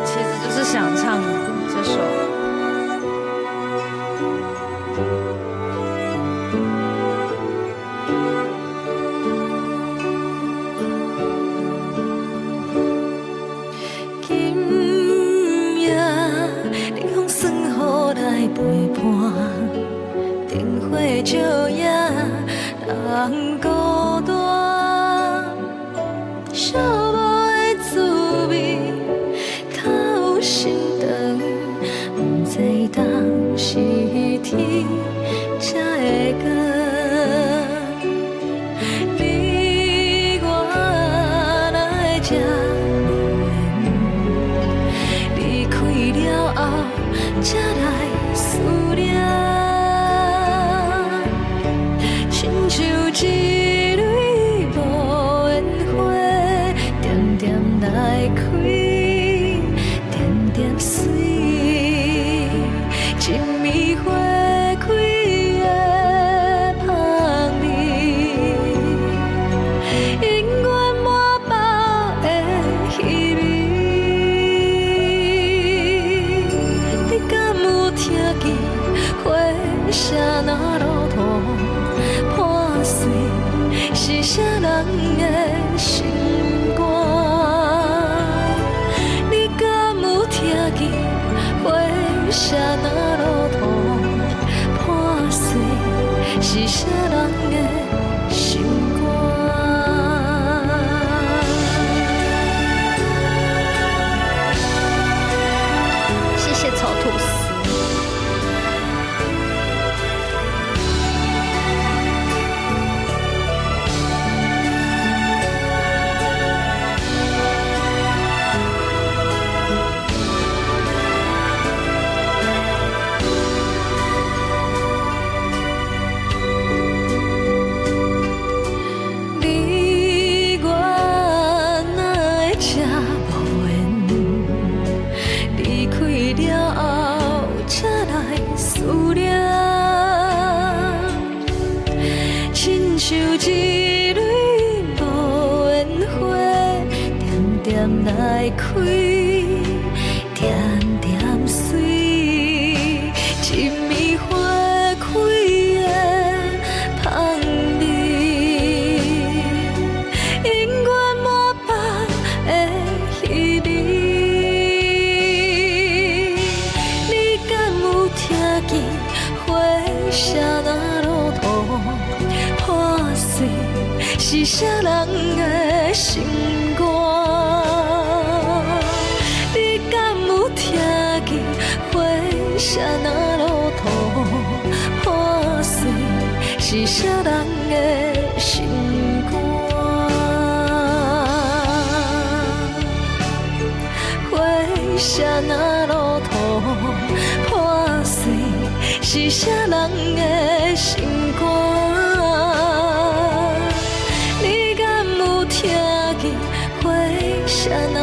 其实就是想唱这首。今夜冷风霜雨来陪伴，灯火照夜人孤单，寂寞的滋味透心肠，不知当是天才会讲。你我哪会这离开了后，才来思念，亲像一蕊无缘花，点点来开，点点水，一暝花开的香味，永远满腹的希望。你敢有听见花声若落土破碎，是啥人的心肝？你敢有听见花声若落土破碎，是啥人的心肝？谢谢丑吐司。你我哪会这无缘，离开了后才来思念，亲像一蕊无缘花，点点来开，点点水，一暝花开的香味，永远满腹的希望。你敢有听见花声若落土破碎，是啥人的心肝？你敢有听见花声若落土破碎，是啥人的心肝？花声若落土破碎，是啥人的心肝？你敢有听见花声若